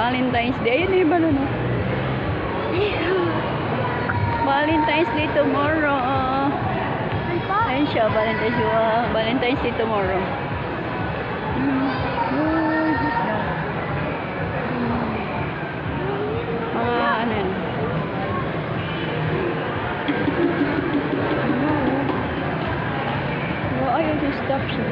Valentine's Day. Ayun na yung balon, oh. Valentine's Day tomorrow. Ayun siya, Valentine's Day. Valentine's Day tomorrow. Mga ano yun. Ayaw yung stop siya.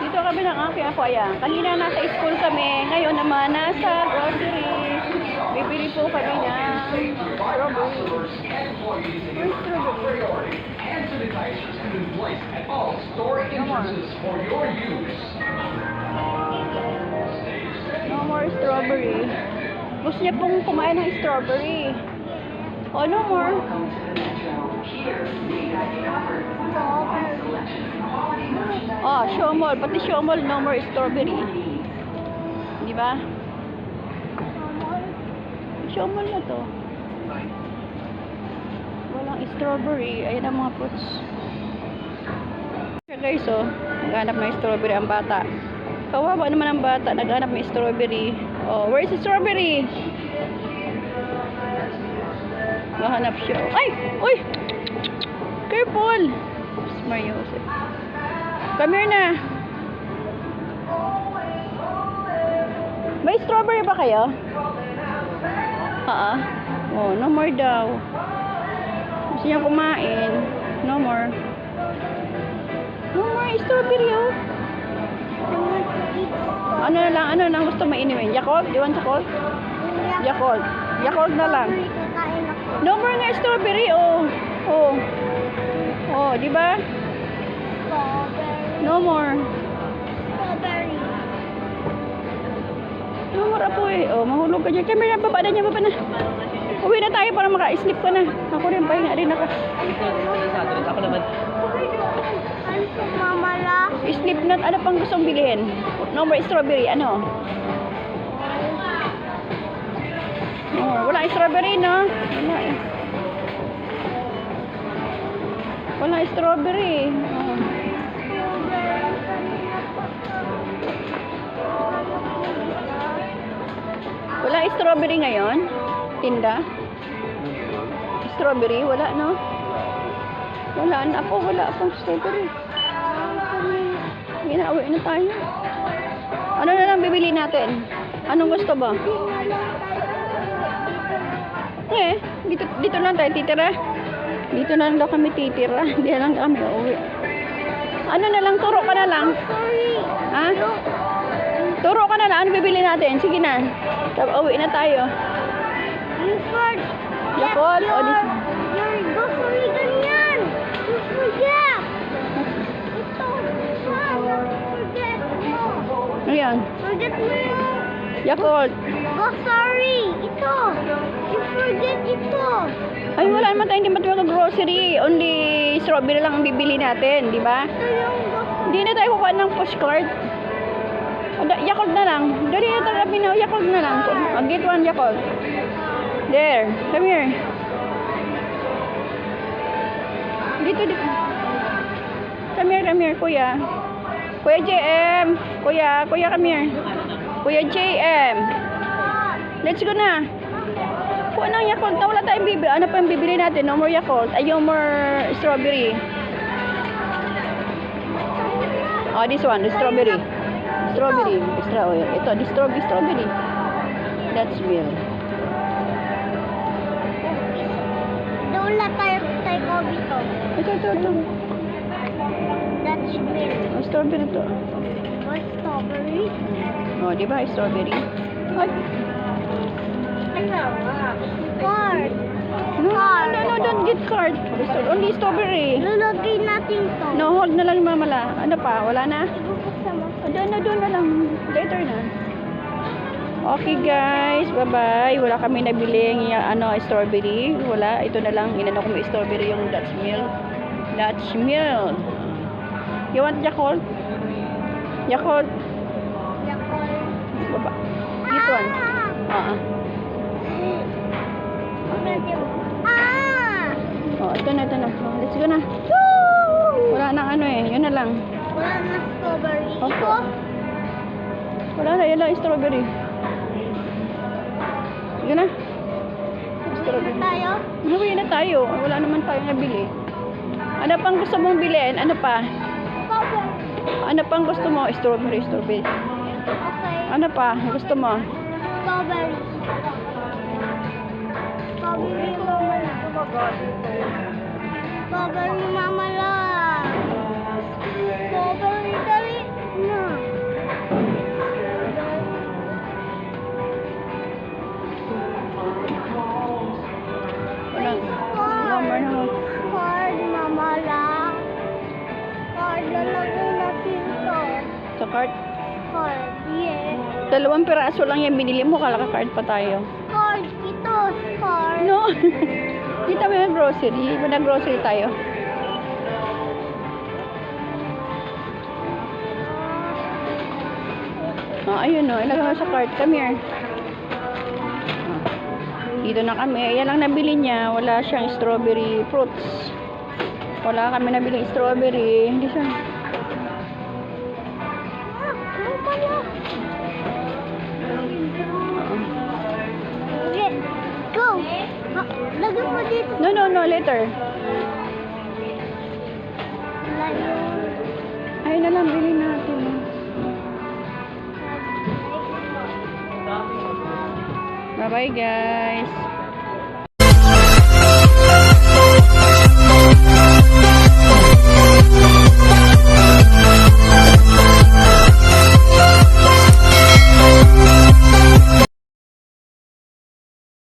Dito kami ng aking ako, ayan. Kanina nasa school kami. Ngayon naman nasa grocery. Bibili po kami ng strawberry. And sanitizers have been placed at all store entrances for your use. No more strawberry. Gusto niya pong kumain ng strawberry. Oh, no more. Oh, Shomol. Pati Shomol, no more strawberry. Di ba? Shomol na to. Walang strawberry. Ayan ang mga fruits. Kaya guys, oh. Naghanap ng strawberry ang bata. Kawawa naman ang bata. Naghanap ng strawberry. Oh, where's the strawberry? Mahanap siya. Ay! Uy! Careful! Mario. Come here na. May strawberry ba kayo? Oh, no more daw. Gusto niya kumain. No more. No more strawberry, oh. Ano na lang gusto mo inumin? Yakult? You want Yakult? Yakult. Yakult na lang. No more nga strawberry, oh. Oh. Oh, di ba? No more. No more apo eh. Oh, mahulog ka dyan. Camera, baba na niya, baba na. Uwi na tayo para maka-sleep ka na. Ako rin, pahinga rin ako. Ako naman. Mamala. Sleep na. Ano pang gustong bilhin? No more strawberry. Ano? Oh, wala strawberry, no? Wala eh. Wala strawberry. Oh. Wala strawberry ngayon? Tinda? Strawberry? Wala, no? Wala na po. Wala pong strawberry. Ginawin na tayo. Ano na lang bibili natin? Anong gusto ba? Eh, dito lang tayo titira. Dito na lang daw kami titira. Hindi na lang kami uuwi. Ano na lang, turo ka na lang. Ha? Turo ka na lang. Ano bibili natin? Sige na. Uwi na tayo. Yakult? O, this. Your grocery ganyan. You forget. Ito. Forget mo. Ayan. Forget mo. Yakult. Grocery. Ito. You forget ito. Ay, wala naman tayo. Hindi matulog grocery. Only strawberry lang ang bibili natin. Di ba? Ito yung grocery. Hindi na tayo kukuha ng postcard. Yakult na lang. Dali na tayo na. Yakult na lang. Get one Yakult. There. Come here. Dito. Come here, kuya. Kuya JM. Kuya, come here. Kuya JM. Let's go na. Kuha ng Yakult. Wala tayong bibili. Ano pa yung bibili natin? No more Yakult. Ay, no more strawberry. Oh, this one. The strawberry. Strawberry. Ito, the strawberry. That's real. Wala tayo ko dito. Ito. That's real. Oh, strawberry to. What strawberry? Oh, di ba? Strawberry. Ay. Card. No, don't get card. Only strawberry. Lalagay natin to. No, hold na lang mamala. Ano pa? Wala na? Ibubuksan mo. Doon na lang. Later na. Okay guys, bye-bye. Wala kami nabiling strawberry. Wala. Ito na lang. Inano ko may strawberry yung Dutch milk. Dutch milk. You want Yakult? Yakult. Baba. This one. Ah! Oh, ito na, ito na. Oh, let's go na. Woo! Wala nang ano eh. Yun na lang. Wala na strawberry. Opo. Ito. Wala na, yun lang strawberry. Yun na. Strawberry. Tayo. Uwi na tayo. Wala naman tayong nabili. Ano pang gusto mong bilhin? Ano pa? Strawberry. Ano pang gusto mo? Strawberry, strawberry. Okay. Ano pa? Gusto mo? Strawberry. Strawberry mama lang. Strawberry mama lang. Strawberry dali na. Wala. Number na. Card mama lang. Card na lang natin to. Sa cart. Card, yeah. 2 piraso lang yung binili mo. Kala ka card pa tayo. Card, ito. Card. No. Kita mo yung grocery. Nag-grocery tayo. Oh, ayun o. Ilagay mo sa cart. Come here. Dito na kami. Yan lang nabili niya. Wala siyang strawberry fruits. Wala kami nabili strawberry. Hindi siya. Ano pala? Okay, go. Lagyan mo dito. No, no, no. Later. Lagyan. Ayun na lang. Bili natin. Bye-bye, guys.